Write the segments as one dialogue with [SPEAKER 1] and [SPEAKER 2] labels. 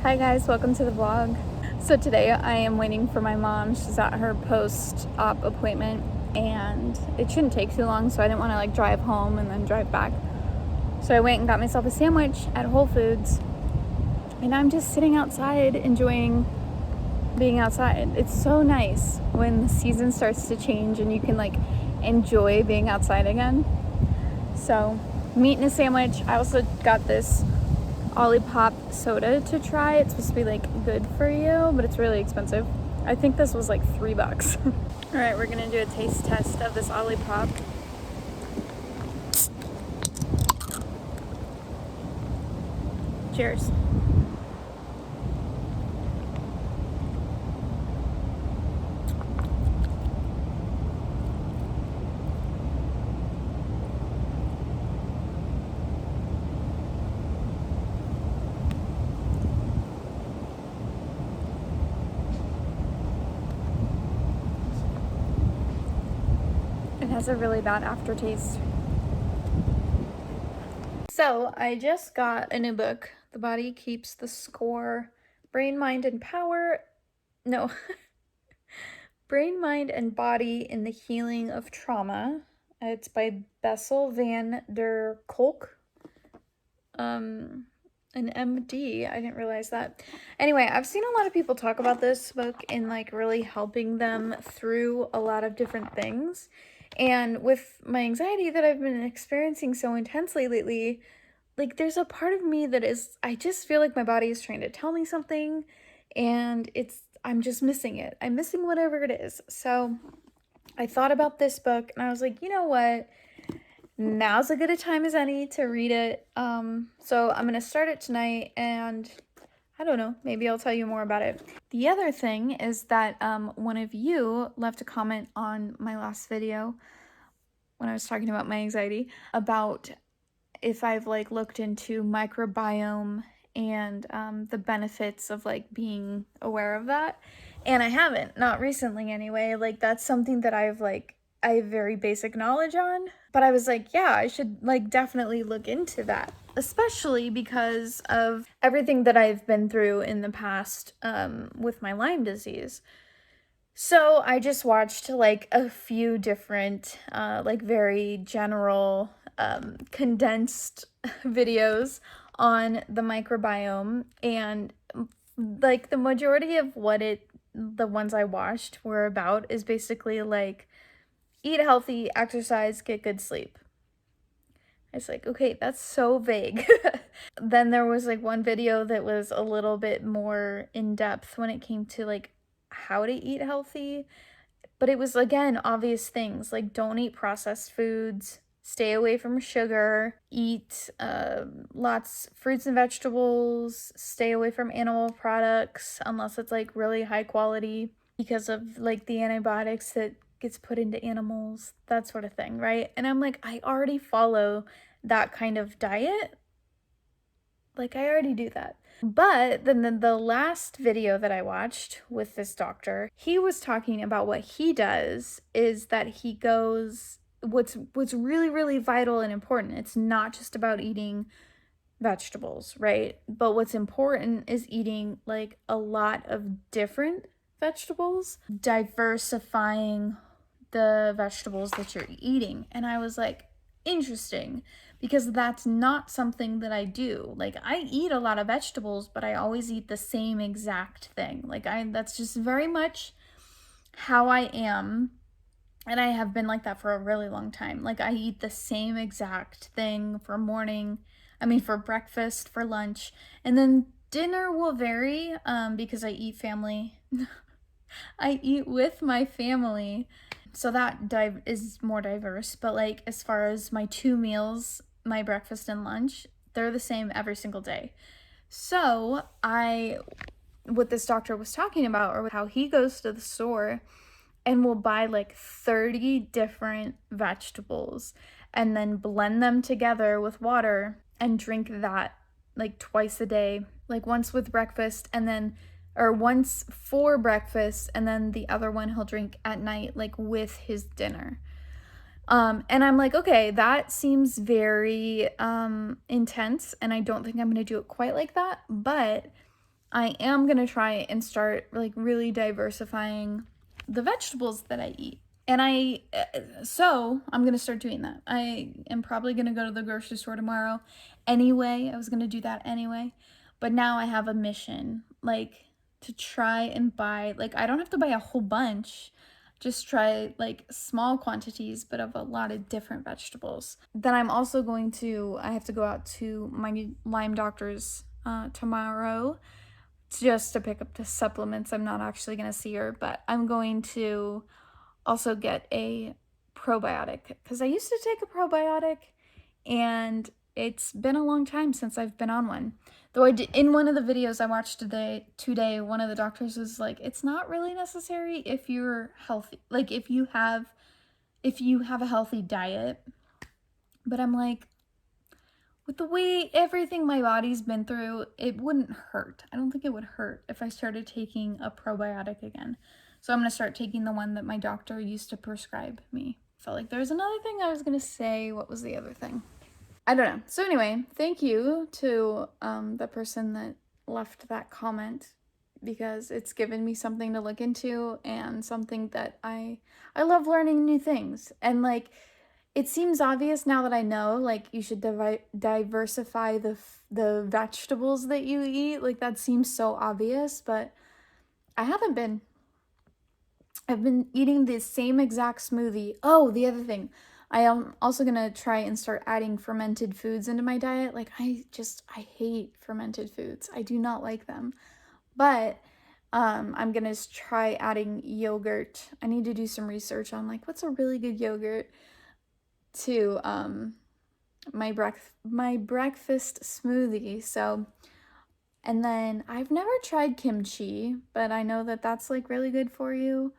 [SPEAKER 1] Hi guys, welcome to the vlog. So today I am waiting for my mom. She's at her post-op appointment and it shouldn't take too long, so I didn't want to like drive home and then drive back. So I went and got myself a sandwich at Whole Foods and I'm just sitting outside enjoying being outside. It's so nice when the season starts to change and you can like enjoy being outside again. So meat and a sandwich. I also got this Lollipop Soda to try. It's supposed to be like good for you, but it's really expensive. I think this was like $3. All right, we're gonna do a taste test of this Lollipop. Cheers. It has a really bad aftertaste. So I just got a new book, The Body Keeps the Score, Brain, Mind, and Power. No. Brain, Mind, and Body in the Healing of Trauma. It's by Bessel van der Kolk. An MD. I didn't realize that. Anyway, I've seen a lot of people talk about this book and like really helping them through a lot of different things. And with my anxiety that I've been experiencing so intensely lately, like there's a part of me that is, I just feel like my body is trying to tell me something and I'm just missing it. I'm missing whatever it is. So I thought about this book and I was like, you know what? Now's as good a time as any to read it. So I'm gonna start it tonight and I don't know, maybe I'll tell you more about it. The other thing is that one of you left a comment on my last video when I was talking about my anxiety about if I've like looked into microbiome and the benefits of like being aware of that. And I haven't, not recently anyway. Like that's something that I have very basic knowledge on, but I was like, yeah, I should like definitely look into that, especially because of everything that I've been through in the past with my Lyme disease. So I just watched like a few different, like very general, condensed videos on the microbiome, and like the majority of the ones I watched were about is basically like eat healthy, exercise, get good sleep. It's like, okay, that's so vague. Then there was like one video that was a little bit more in depth when it came to like how to eat healthy. But it was, again, obvious things like don't eat processed foods, stay away from sugar, eat lots fruits and vegetables, stay away from animal products unless it's like really high quality because of like the antibiotics that gets put into animals, that sort of thing, right? And I'm like, I already follow that kind of diet. Like, I already do that. But then the last video that I watched with this doctor, he was talking about what he does is that he goes, what's really, really vital and important. It's not just about eating vegetables, right? But what's important is eating like a lot of different vegetables, diversifying the vegetables that you're eating. And I was like, interesting, because that's not something that I do. Like I eat a lot of vegetables, but I always eat the same exact thing. Like that's just very much how I am. And I have been like that for a really long time. Like I eat the same exact thing for breakfast, for lunch, and then dinner will vary because I eat family. I eat with my family. So that is more diverse, but like as far as my 2 meals, my breakfast and lunch, they're the same every single day. So what this doctor was talking about, or how he goes to the store and will buy like 30 different vegetables and then blend them together with water and drink that like twice a day, like once with breakfast or once for breakfast, and then the other one he'll drink at night, like with his dinner. And I'm like, okay, that seems very intense, and I don't think I'm gonna do it quite like that, but I am gonna try and start like really diversifying the vegetables that I eat. And so I'm gonna start doing that. I am probably gonna go to the grocery store tomorrow anyway. I was gonna do that anyway. But now I have a mission, like to try and buy, like I don't have to buy a whole bunch, just try like small quantities, but of a lot of different vegetables. Then I'm also I have to go out to my Lyme doctor's tomorrow just to pick up the supplements. I'm not actually going to see her, but I'm going to also get a probiotic because I used to take a probiotic and it's been a long time since I've been on one. Though in one of the videos I watched today, one of the doctors was like, it's not really necessary if you're healthy, like if you have a healthy diet. But I'm like, with the way everything my body's been through, it wouldn't hurt. I don't think it would hurt if I started taking a probiotic again. So I'm going to start taking the one that my doctor used to prescribe me. Felt like there was another thing I was going to say. What was the other thing? I don't know. So anyway, thank you to the person that left that comment, because it's given me something to look into and something that I love learning new things. And like, it seems obvious now that I know, like, you should diversify the vegetables that you eat. Like, that seems so obvious, but I haven't been. I've been eating the same exact smoothie. Oh, the other thing. I am also going to try and start adding fermented foods into my diet. Like, I hate fermented foods. I do not like them. But I'm going to try adding yogurt. I need to do some research on, like, what's a really good yogurt to my breakfast smoothie. So, and then I've never tried kimchi, but I know that that's like really good for you.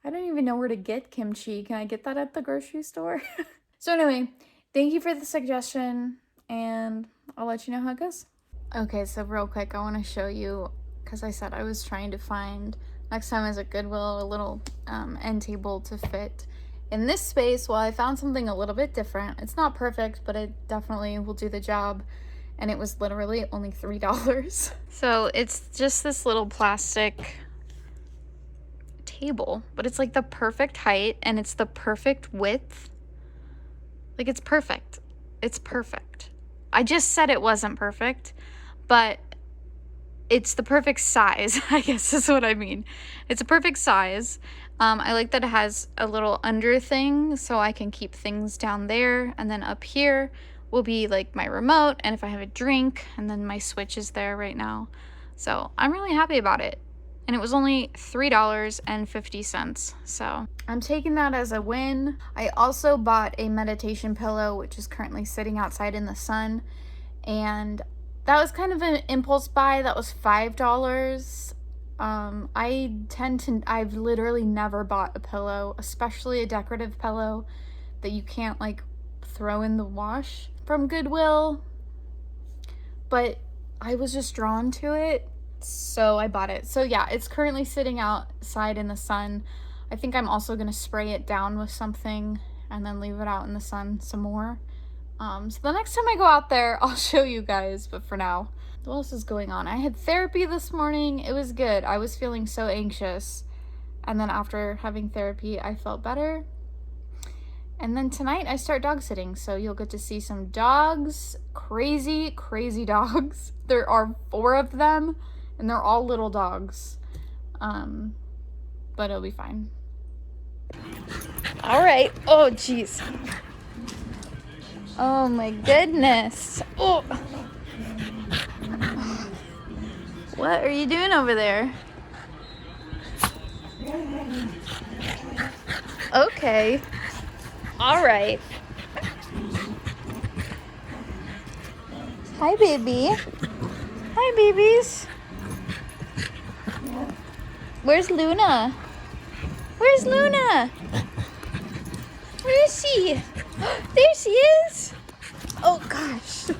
[SPEAKER 1] I don't even know where to get kimchi. Can I get that at the grocery store? So anyway, thank you for the suggestion, and I'll let you know how it goes. Okay, so real quick, I want to show you, because I said I was trying to find, next time is at Goodwill, a little end table to fit in this space. Well, I found something a little bit different. It's not perfect, but it definitely will do the job. And it was literally only $3. So it's just this little plastic table, but it's like the perfect height and it's the perfect width. Like, it's perfect. It's perfect. I just said it wasn't perfect, but it's the perfect size, I guess is what I mean. It's a perfect size. I like that it has a little under thing so I can keep things down there, and then up here will be like my remote, and if I have a drink, and then my Switch is there right now. So I'm really happy about it. And it was only $3.50, so I'm taking that as a win. I also bought a meditation pillow, which is currently sitting outside in the sun, and that was kind of an impulse buy. That was $5. I've literally never bought a pillow, especially a decorative pillow that you can't like throw in the wash from Goodwill, but I was just drawn to it, so I bought it. So yeah, it's currently sitting outside in the sun. I think I'm also gonna spray it down with something and then leave it out in the sun some more. So the next time I go out there, I'll show you guys, but for now, what else is going on? I had therapy this morning. It was good. I was feeling so anxious, and then after having therapy, I felt better. And then tonight I start dog sitting, so you'll get to see some dogs. Crazy, crazy dogs. There are 4 of them, and they're all little dogs. But it'll be fine. All right. Oh, jeez. Oh my goodness. Oh. What are you doing over there? Okay. All right. Hi, baby. Hi, babies. Where's Luna? Where's Luna? Where is she? There she is. Oh, gosh.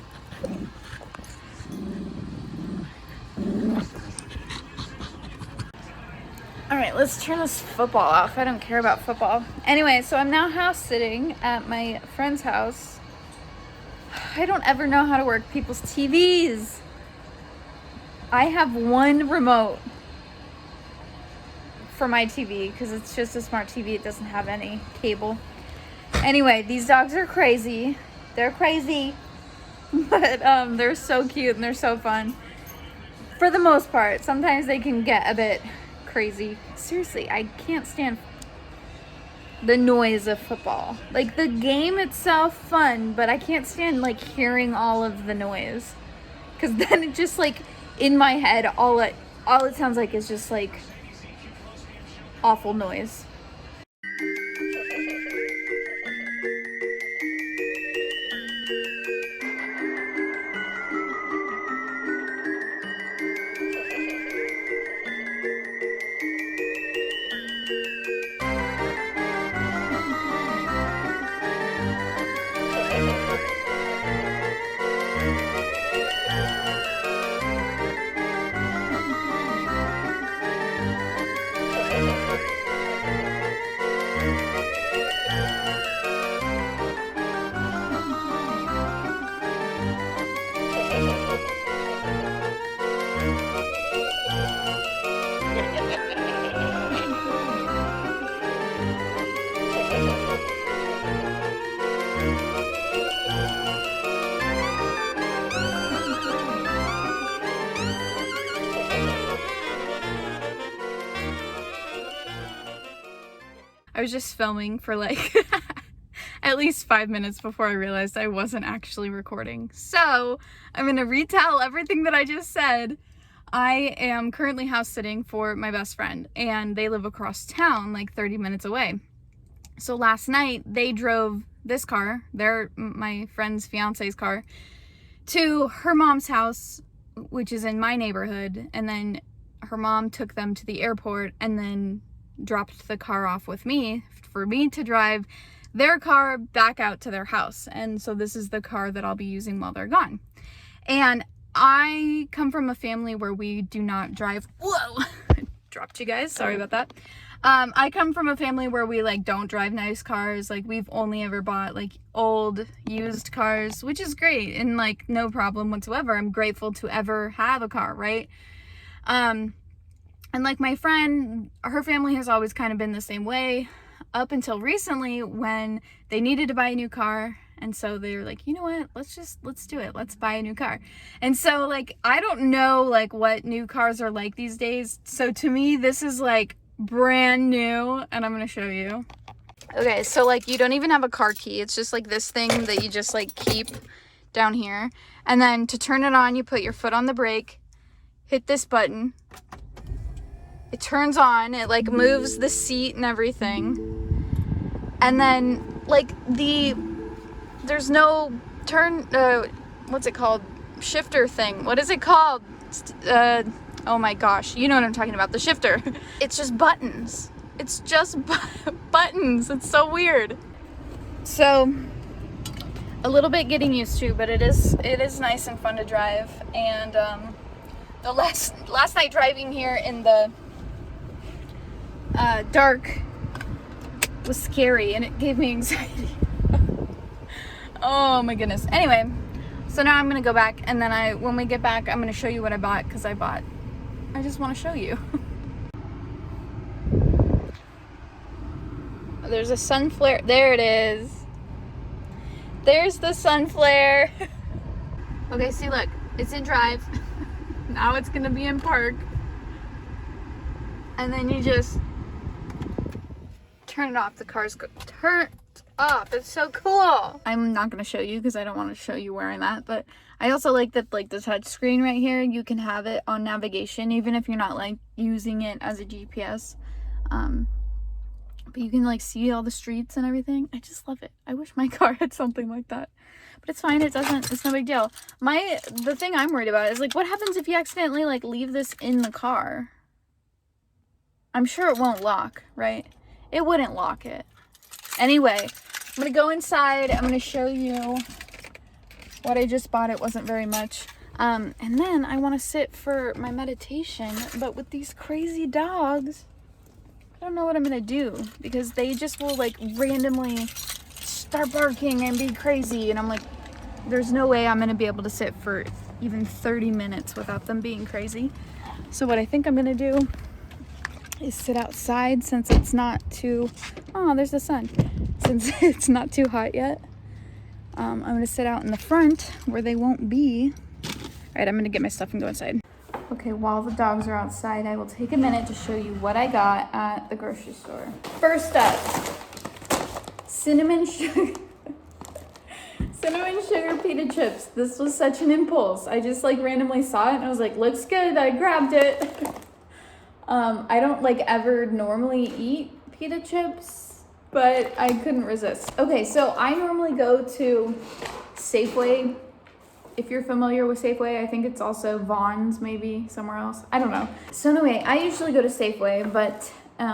[SPEAKER 1] All right, let's turn this football off. I don't care about football. Anyway, so I'm now house sitting at my friend's house. I don't ever know how to work people's TVs. I have one remote for my TV because it's just a smart TV. It doesn't have any cable. Anyway, these dogs are crazy. They're crazy, but they're so cute and they're so fun. For the most part, sometimes they can get a bit crazy. Seriously, I can't stand the noise of football. Like, the game itself, fun, but I can't stand, like, hearing all of the noise. Because then it just, like, in my head, all it sounds like is just, like, awful noise. I was just filming for like at least 5 minutes before I realized I wasn't actually recording. So I'm gonna retell everything that I just said. I am currently house sitting for my best friend and they live across town, like 30 minutes away. So last night they drove this car, my friend's fiance's car, to her mom's house, which is in my neighborhood, and then her mom took them to the airport and then dropped the car off with me for me to drive their car back out to their house. And so this is the car that I'll be using while they're gone. And I come from a family where we do not drive. Whoa! Dropped you guys, sorry about that. I come from a family where we like don't drive nice cars. Like, we've only ever bought like old used cars, which is great and like no problem whatsoever. I'm grateful to ever have a car, right? And like my friend, her family has always kind of been the same way up until recently when they needed to buy a new car. And so they were like, you know what, let's do it. Let's buy a new car. And so like, I don't know like what new cars are like these days. So to me, this is like brand new and I'm going to show you. Okay. So like, you don't even have a car key. It's just like this thing that you just like keep down here. And then to turn it on, you put your foot on the brake, hit this button. It turns on, it like moves the seat and everything. And then like there's no what's it called? Shifter thing. What is it called? Oh my gosh, you know what I'm talking about, the shifter. It's just buttons. It's just buttons. It's so weird. So a little bit getting used to, but it is nice and fun to drive. And the last night driving here in the dark was scary and it gave me anxiety. Oh my goodness. Anyway, so now I'm gonna go back and then when we get back, I'm gonna show you what I bought because I just want to show you. There's a sun flare. There it is. There's the sun flare. Okay, see, look, it's in drive. Now it's gonna be in park. And then you just turn it off. The car's turned off. It's so cool. I'm not gonna show you because I don't want to show you wearing that, but I also like that, like the touch screen right here, you can have it on navigation even if you're not like using it as a GPS. But you can like see all the streets and everything. I just love it. I wish my car had something like that, but it's fine. It doesn't. It's no big deal. The thing I'm worried about is like, what happens if you accidentally like leave this in the car? I'm sure it won't lock, right? It wouldn't lock it. Anyway, I'm gonna go inside. I'm gonna show you what I just bought. It wasn't very much. And then I want to sit for my meditation, but with these crazy dogs, I don't know what I'm gonna do because they just will like randomly start barking and be crazy, and I'm like, there's no way I'm gonna be able to sit for even 30 minutes without them being crazy. So what I think I'm gonna do is sit outside since it's not too, oh, there's the sun. Since it's not too hot yet. I'm gonna sit out in the front where they won't be. All right, I'm gonna get my stuff and go inside. Okay, while the dogs are outside, I will take a minute to show you what I got at the grocery store. First up, cinnamon sugar pita chips. This was such an impulse. I just like randomly saw it and I was like, looks good, I grabbed it. I don't like ever normally eat pita chips, but I couldn't resist. Okay, so I normally go to Safeway. If you're familiar with Safeway, I think it's also Vons, maybe somewhere else. I don't know. So anyway, I usually go to Safeway, but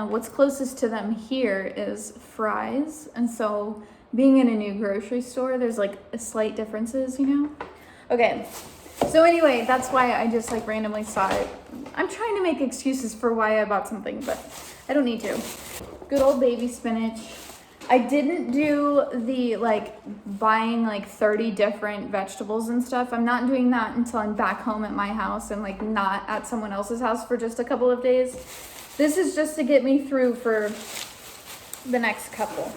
[SPEAKER 1] what's closest to them here is Fry's. And so being in a new grocery store, there's like slight differences, you know? Okay, so anyway, that's why I just like randomly saw it. I'm trying to make excuses for why I bought something, but I don't need to. Good old baby spinach. I didn't do the like buying like 30 different vegetables and stuff. I'm not doing that until I'm back home at my house and like not at someone else's house for just a couple of days. This is just to get me through for the next couple.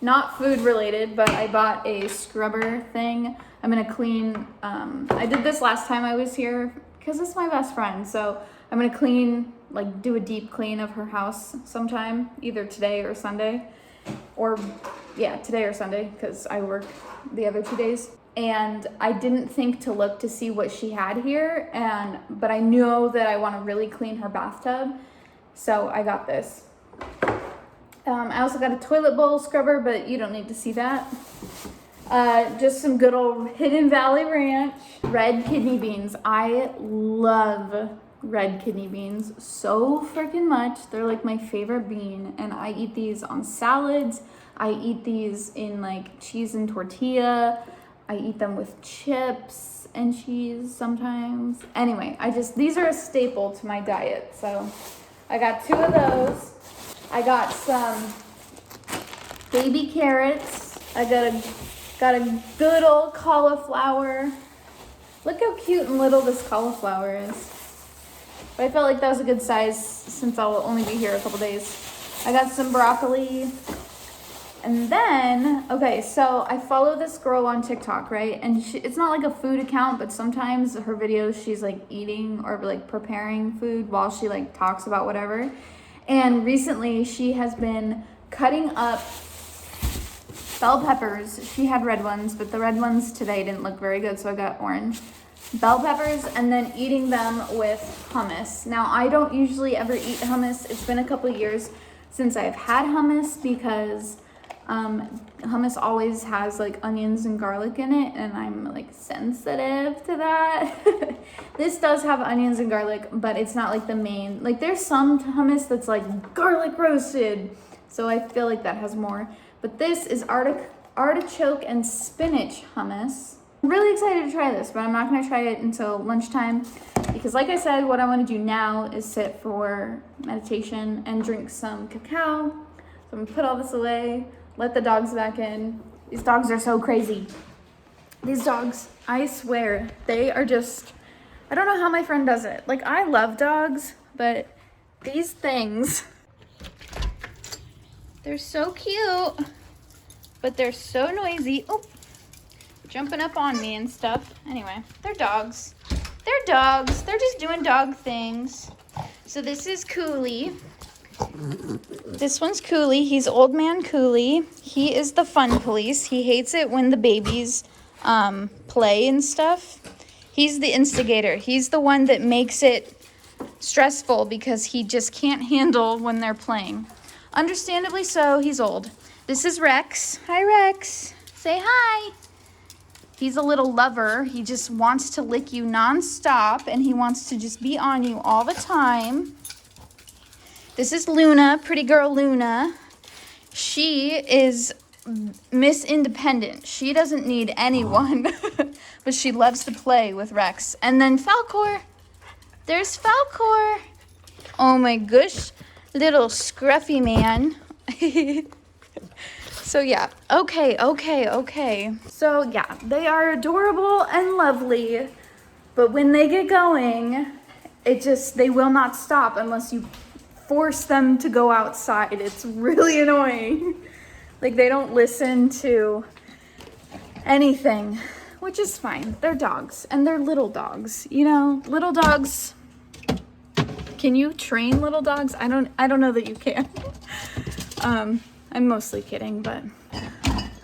[SPEAKER 1] Not food related, but I bought a scrubber thing. I'm gonna clean, I did this last time I was here because it's my best friend. So I'm gonna clean, like do a deep clean of her house sometime, either today or Sunday. Or yeah, today or Sunday, because I work the other 2 days. And I didn't think to look to see what she had here, but I know that I want to really clean her bathtub, so I got this. I also got a toilet bowl scrubber, but you don't need to see that. Just some good old Hidden Valley Ranch. Red kidney beans. I love red kidney beans so freaking much. They're like my favorite bean, and I eat these on salads. I eat these in like cheese and tortilla. I eat them with chips and cheese sometimes. Anyway, these are a staple to my diet. So I got 2 of those. I got some baby carrots. I got a good old cauliflower. Look how cute and little this cauliflower is. But I felt like that was a good size since I'll only be here a couple days. I got some broccoli. And then, okay, so I follow this girl on TikTok, right? And it's not like a food account, but sometimes her videos, she's like eating or like preparing food while she like talks about whatever. And recently she has been cutting up bell peppers. She had red ones, but the red ones today didn't look very good, so I got orange. Bell peppers, and then eating them with hummus. Now, I don't usually ever eat hummus. It's been a couple years since I've had hummus because hummus always has like onions and garlic in it, and I'm like sensitive to that. This does have onions and garlic, but it's not like the main. Like there's some hummus that's like garlic roasted, so I feel like that has more. But this is artichoke and spinach hummus. I'm really excited to try this, but I'm not going to try it until lunchtime because like I said, what I want to do now is sit for meditation and drink some cacao. So I'm going to put all this away, let the dogs back in. These dogs are so crazy. These dogs, I swear, they are just, I don't know how my friend does it. Like, I love dogs, but these things, they're so cute, but they're so noisy. Oh, jumping up on me and stuff. Anyway, they're dogs. They're dogs. They're just doing dog things. So this is Cooley. This one's Cooley. He's old man Cooley. He is the fun police. He hates it when the babies play and stuff. He's the instigator. He's the one that makes it stressful because he just can't handle when they're playing. Understandably so, he's old. This is Rex. Hi, Rex. Say hi. He's a little lover. He just wants to lick you nonstop, and he wants to just be on you all the time. This is Luna, pretty girl Luna. She is Miss Independent. She doesn't need anyone, but she loves to play with Rex. And then Falcor. There's Falcor. Oh my gosh, little scruffy man. So yeah, okay. So yeah, they are adorable and lovely. But when they get going, they will not stop unless you force them to go outside. It's really annoying. Like, they don't listen to anything, which is fine. They're dogs, and they're little dogs, you know? Little dogs, can you train little dogs? I don't know that you can. I'm mostly kidding, but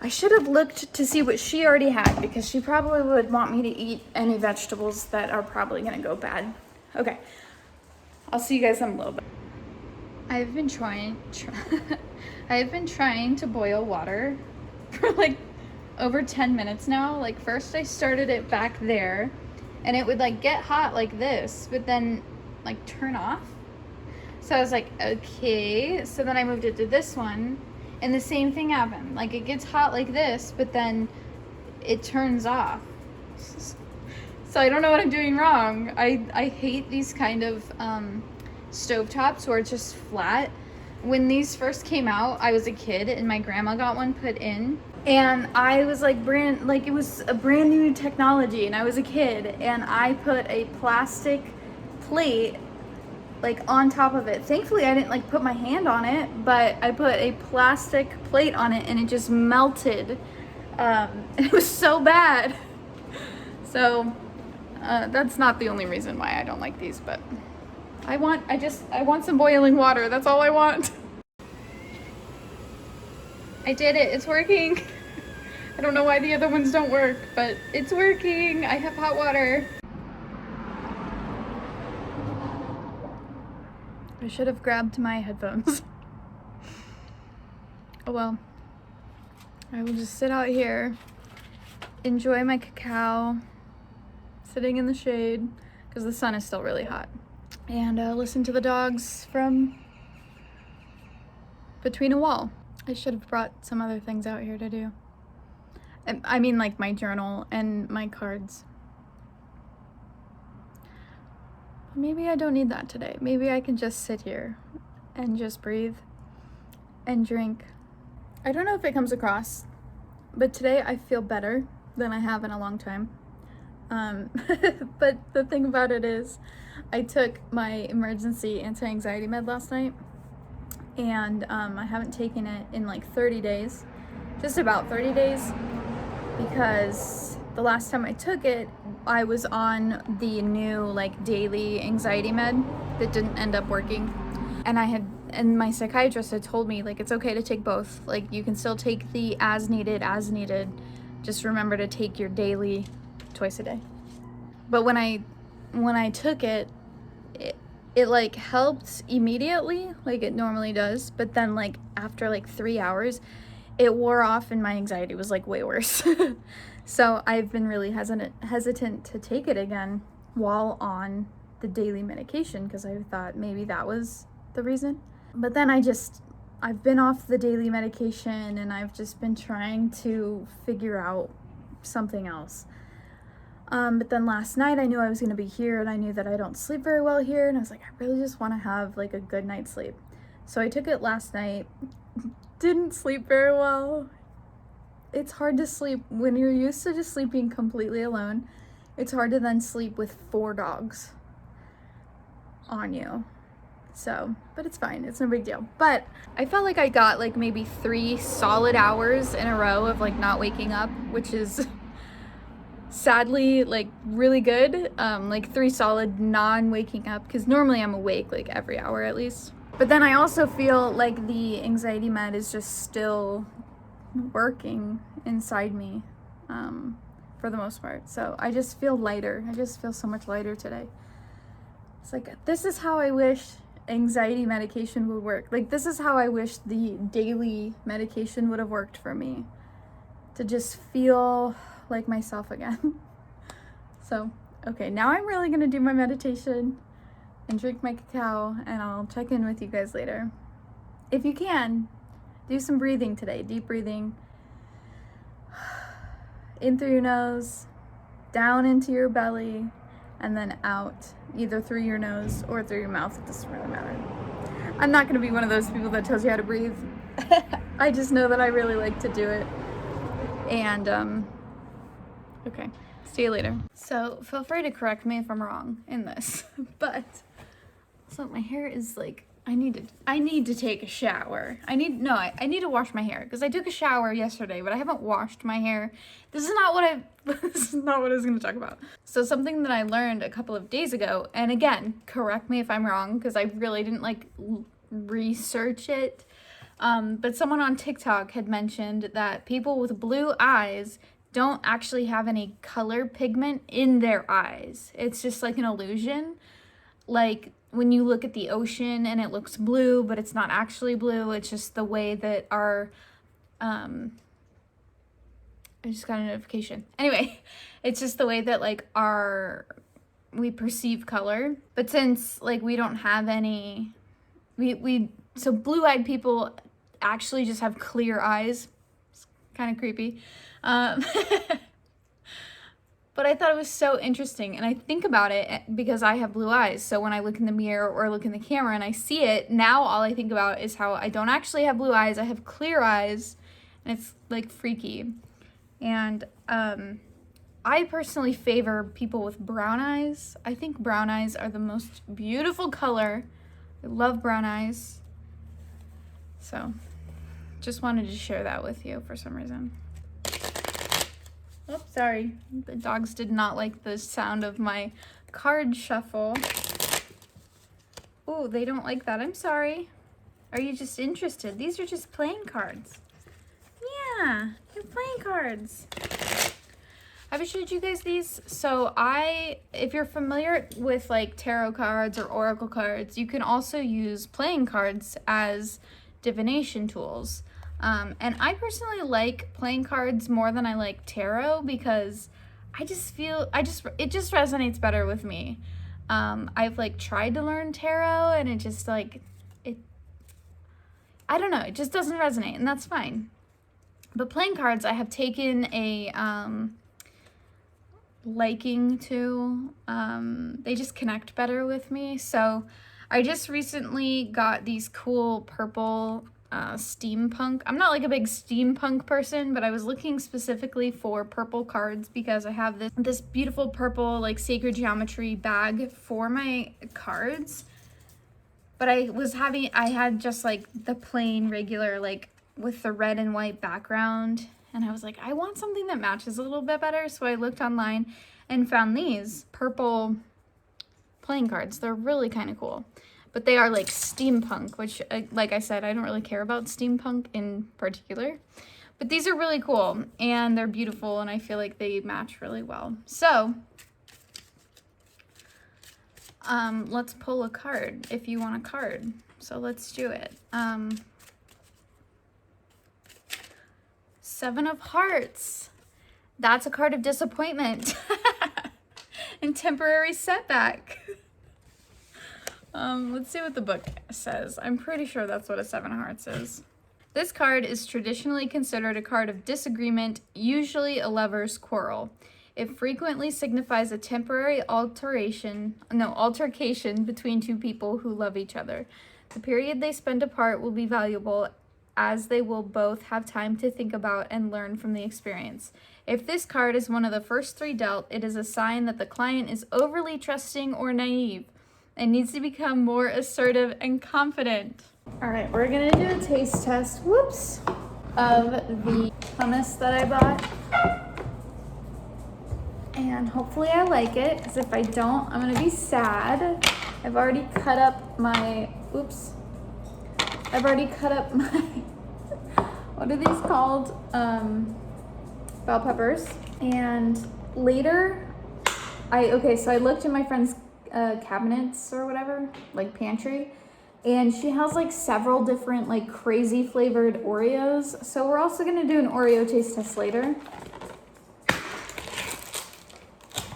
[SPEAKER 1] I should have looked to see what she already had, because she probably would want me to eat any vegetables that are probably gonna go bad. Okay, I'll see you guys in a little bit. I've been trying to boil water for like over 10 minutes now. Like, first I started it back there and it would like get hot like this, but then like turn off. So I was like, okay. So then I moved it to this one and the same thing happened. Like, it gets hot like this, but then it turns off. So I don't know what I'm doing wrong. I hate these kind of stovetops where it's just flat. When these first came out, I was a kid and my grandma got one put in, and I was like it was a brand new technology, and I was a kid and I put a plastic plate like on top of it. Thankfully I didn't like put my hand on it, but I put a plastic plate on it and it just melted. It was so bad. So that's not the only reason why I don't like these, but I want some boiling water. That's all I want. I did it. It's working. I don't know why the other ones don't work, but it's working. I have hot water. I should have grabbed my headphones. Oh well. I will just sit out here, enjoy my cacao, sitting in the shade because the sun is still really hot, and listen to the dogs from between a wall. I should have brought some other things out here to do. I mean, like my journal and my cards. Maybe I don't need that today. Maybe I can just sit here and just breathe and drink. I don't know if it comes across, but today I feel better than I have in a long time. But the thing about it is, I took my emergency anti-anxiety med last night, and I haven't taken it in like 30 days, just about 30 days, because the last time I took it, I was on the new like daily anxiety med that didn't end up working. And my psychiatrist had told me, like, it's okay to take both. Like, you can still take the as needed. Just remember to take your daily twice a day. But when I took it, it like helped immediately, like it normally does. But then like after like 3 hours, it wore off and my anxiety was like way worse. So I've been really hesitant to take it again while on the daily medication, because I thought maybe that was the reason. But then I've been off the daily medication and I've just been trying to figure out something else. But then last night I knew I was going to be here, and I knew that I don't sleep very well here, and I was like, I really just want to have like a good night's sleep. So I took it last night. Didn't sleep very well. It's hard to sleep when you're used to just sleeping completely alone. It's hard to then sleep with 4 dogs on you. So, but it's fine. It's no big deal. But I felt like I got like maybe 3 solid hours in a row of like not waking up, which is sadly like really good. Like 3 solid non-waking up, because normally I'm awake like every hour at least. But then I also feel like the anxiety med is just still working inside me for the most part. So I just feel lighter. I just feel so much lighter today. It's like, this is how I wish anxiety medication would work. Like, this is how I wish the daily medication would have worked for me, to just feel like myself again. So, okay, now I'm really gonna do my meditation and drink my cacao, and I'll check in with you guys later. If you can, do some breathing today, deep breathing. In through your nose, down into your belly, and then out, either through your nose or through your mouth. It doesn't really matter. I'm not gonna be one of those people that tells you how to breathe. I just know that I really like to do it. And, okay. See you later. So feel free to correct me if I'm wrong in this, but so my hair is like, I need to take a shower. I need to wash my hair because I took a shower yesterday, but I haven't washed my hair. This is not what this is not what I was going to talk about. So something that I learned a couple of days ago, and again, correct me if I'm wrong because I really didn't like research it. But someone on TikTok had mentioned that people with blue eyes don't actually have any color pigment in their eyes. It's just like an illusion. Like when you look at the ocean and it looks blue, but it's not actually blue. It's just the way that our, I just got a notification. Anyway, it's just the way that like we perceive color. But since like we don't have any, so blue-eyed people actually just have clear eyes. It's kind of creepy. But I thought it was so interesting, and I think about it because I have blue eyes. So when I look in the mirror or look in the camera and I see it, now all I think about is how I don't actually have blue eyes. I have clear eyes, and it's like freaky. And I personally favor people with brown eyes. I think brown eyes are the most beautiful color. I love brown eyes. So just wanted to share that with you for some reason. Oops, sorry. The dogs did not like the sound of my card shuffle. Oh, they don't like that. I'm sorry. Are you just interested? These are just playing cards. Yeah, they're playing cards. Have I showed you guys these? So if you're familiar with like tarot cards or oracle cards, you can also use playing cards as divination tools. And I personally like playing cards more than I like tarot because it just resonates better with me. I've like tried to learn tarot and it just like, I don't know, it just doesn't resonate, and that's fine. But playing cards, I have taken a, liking to, they just connect better with me. So I just recently got these cool purple steampunk. I'm not like a big steampunk person, but I was looking specifically for purple cards because I have this beautiful purple like sacred geometry bag for my cards. But I had just like the plain regular like with the red and white background, and I was like, I want something that matches a little bit better. So I looked online and found these purple playing cards. They're really kind of cool. But they are like steampunk, which, like I said, I don't really care about steampunk in particular. But these are really cool, and they're beautiful, and I feel like they match really well. So, let's pull a card if you want a card. So let's do it. Seven of Hearts. That's a card of disappointment and temporary setback. Let's see what the book says. I'm pretty sure that's what a Seven of Hearts is. This card is traditionally considered a card of disagreement, usually a lover's quarrel. It frequently signifies a temporary altercation between two people who love each other. The period they spend apart will be valuable as they will both have time to think about and learn from the experience. If this card is one of the first three dealt, it is a sign that the client is overly trusting or naive and needs to become more assertive and confident. All right, we're gonna do a taste test, of the hummus that I bought. And hopefully I like it, because if I don't, I'm gonna be sad. I've already cut up my, what are these called? Bell peppers. And later, so I looked in my friend's cabinets or whatever, like pantry, and she has like several different like crazy flavored Oreos. So we're also gonna do an Oreo taste test later.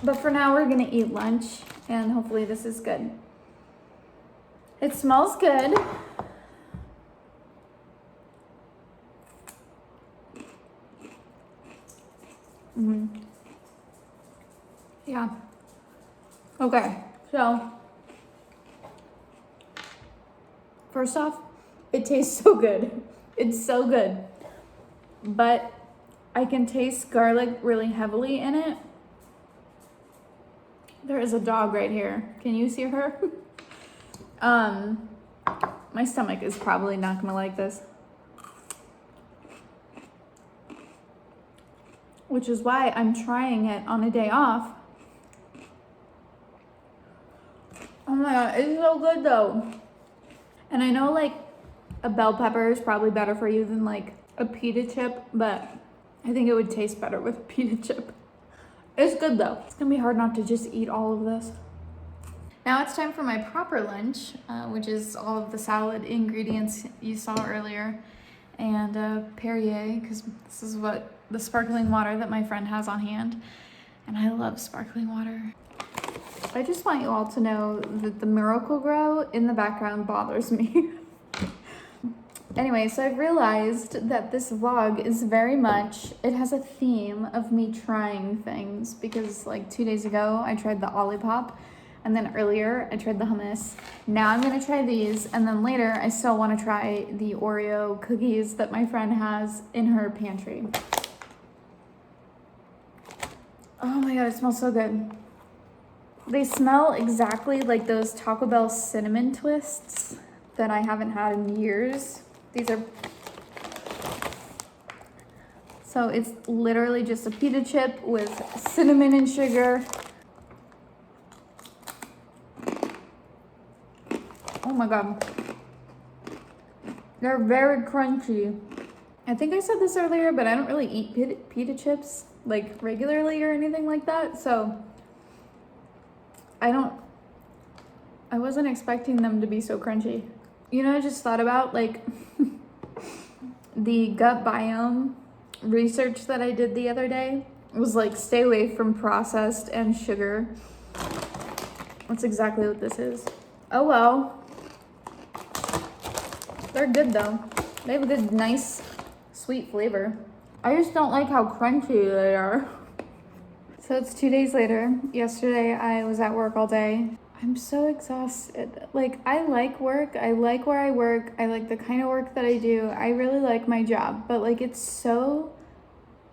[SPEAKER 1] But for now, we're gonna eat lunch, and hopefully this is good. It smells good. Yeah. Okay, so first off, it tastes so good. It's so good. But I can taste garlic really heavily in it. There is a dog right here. Can you see her? My stomach is probably not gonna like this. Which is why I'm trying it on a day off. Oh my god, it's so good though. And I know like a bell pepper is probably better for you than like a pita chip, but I think it would taste better with a pita chip. It's good though. It's gonna be hard not to just eat all of this. Now it's time for my proper lunch, which is all of the salad ingredients you saw earlier, and Perrier, because this is what the sparkling water that my friend has on hand, and I love sparkling water. I just want you all to know that the Miracle-Gro in the background bothers me. Anyway, so I've realized that this vlog is very much, it has a theme of me trying things, because like 2 days ago I tried the Lollipop, and then earlier I tried the hummus. Now I'm gonna try these, and then later I still wanna try the Oreo cookies that my friend has in her pantry. Oh my god, it smells so good. They smell exactly like those Taco Bell cinnamon twists that I haven't had in years. These are, so it's literally just a pita chip with cinnamon and sugar. Oh my god. They're very crunchy. I think I said this earlier, but I don't really eat pita chips like regularly or anything like that, so I wasn't expecting them to be so crunchy. You know, I just thought about like the gut biome research that I did the other day. It was like, stay away from processed and sugar. That's exactly what this is. Oh well. They're good though. They have a good, nice, sweet flavor. I just don't like how crunchy they are. So it's 2 days later. Yesterday I was at work all day. I'm so exhausted. Like, I like work. I like where I work. I like the kind of work that I do. I really like my job, but like, it's so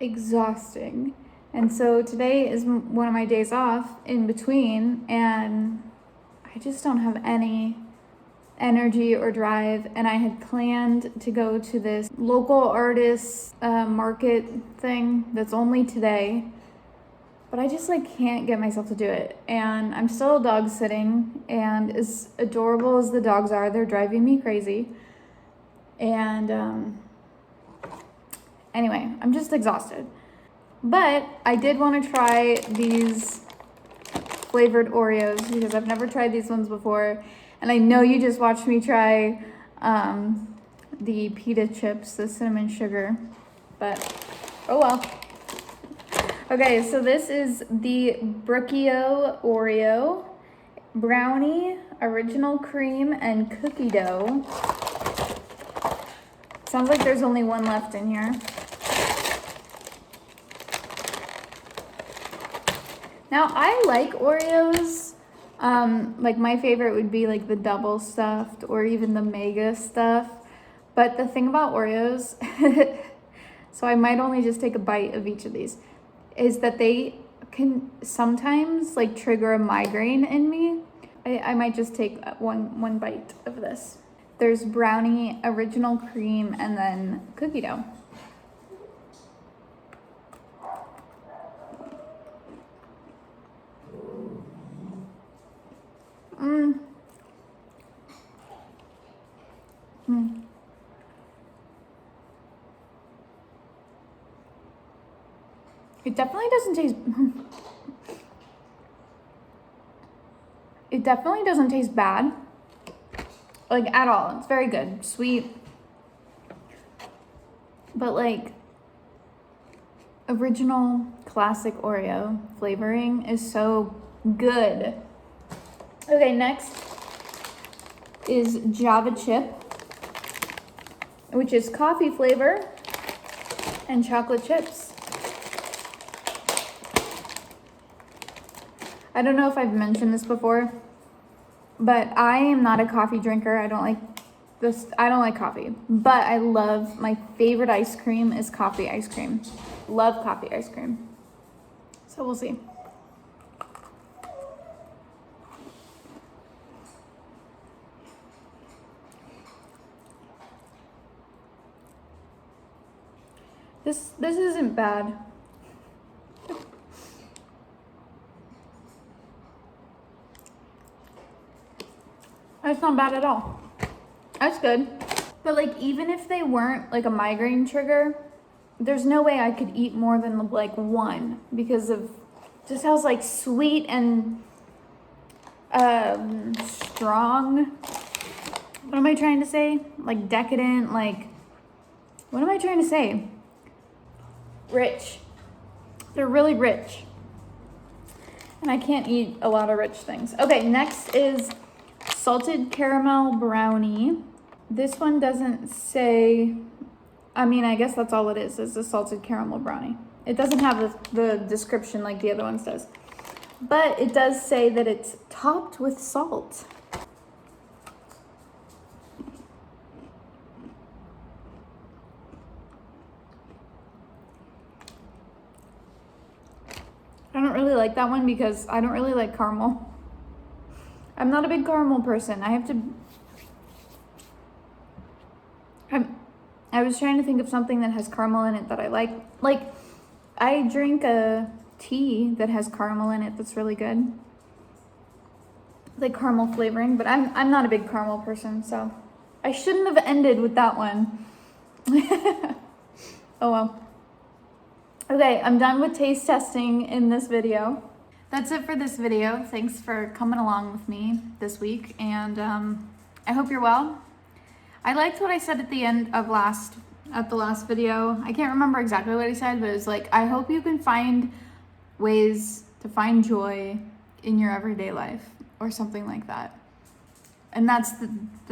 [SPEAKER 1] exhausting. And so today is one of my days off in between, and I just don't have any energy or drive. And I had planned to go to this local artist market thing that's only today, but I just like can't get myself to do it. And I'm still dog sitting, and as adorable as the dogs are, they're driving me crazy. And anyway, I'm just exhausted. But I did want to try these flavored Oreos because I've never tried these ones before. And I know you just watched me try the pita chips, the cinnamon sugar, but oh well. Okay, so this is the Brooklyn Oreo, brownie, original cream, and cookie dough. Sounds like there's only one left in here. Now, I like Oreos. Like my favorite would be like the double stuffed or even the mega stuff. But the thing about Oreos, so I might only just take a bite of each of these, is that they can sometimes like trigger a migraine in me. I might just take one bite of this. There's brownie, original cream, and then cookie dough. It definitely doesn't taste it definitely doesn't taste bad, like at all. It's very good, sweet, but like original classic Oreo flavoring is so good. Okay, next is Java chip, which is coffee flavor and chocolate chips. I don't know if I've mentioned this before, but I am not a coffee drinker. I don't like coffee, but I love, my favorite ice cream is coffee ice cream. Love coffee ice cream. So we'll see. This isn't bad. That's not bad at all. That's good. But like, even if they weren't like a migraine trigger, there's no way I could eat more than like one because of just how it's like sweet and strong. What am I trying to say? Like decadent, like, what am I trying to say? Rich. They're really rich. And I can't eat a lot of rich things. Okay, next is salted caramel brownie. This one doesn't say, I mean, I guess that's all it is a salted caramel brownie. It doesn't have the description like the other ones does. But it does say that it's topped with salt. I don't really like that one because I don't really like caramel. I'm not a big caramel person. I was trying to think of something that has caramel in it that I like. Like, I drink a tea that has caramel in it that's really good. Like caramel flavoring, but I'm not a big caramel person, so I shouldn't have ended with that one. Oh well. Okay, I'm done with taste testing in this video. That's it for this video. Thanks for coming along with me this week, and I hope you're well. I liked what I said at the end of the last video. I can't remember exactly what I said, but it was like, I hope you can find ways to find joy in your everyday life, or something like that. And that's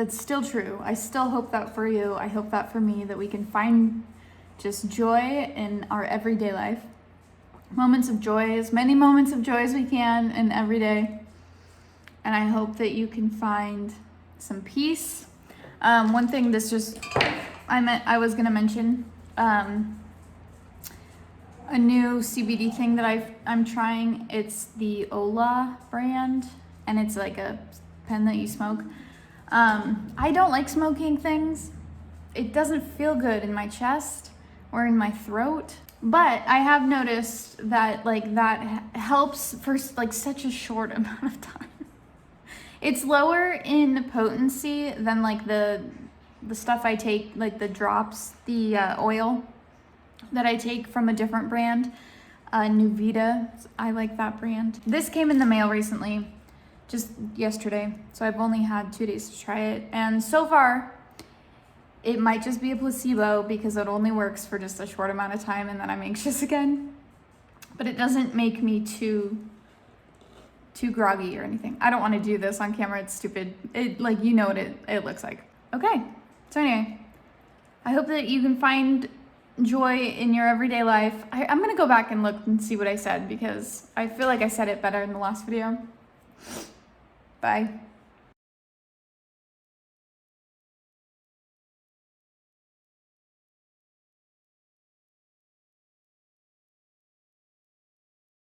[SPEAKER 1] still true. I still hope that for you. I hope that for me, that we can find just joy in our everyday life. Moments of joy, as many moments of joy as we can in every day. And I hope that you can find some peace. One thing I was gonna mention, a new CBD thing that I'm trying. It's the Ola brand, and it's like a pen that you smoke. I don't like smoking things. It doesn't feel good in my chest or in my throat, but I have noticed that like that helps for like such a short amount of time. It's lower in potency than like the stuff I take, like the drops, the oil that I take from a different brand, Nuvita. I like that brand. This came in the mail recently, just yesterday, so I've only had 2 days to try it, and so far it might just be a placebo because it only works for just a short amount of time and then I'm anxious again. But it doesn't make me too groggy or anything. I don't want to do this on camera. It's stupid. It, like, you know what it looks like. Okay. So anyway, I hope that you can find joy in your everyday life. I'm going to go back and look and see what I said because I feel like I said it better in the last video. Bye.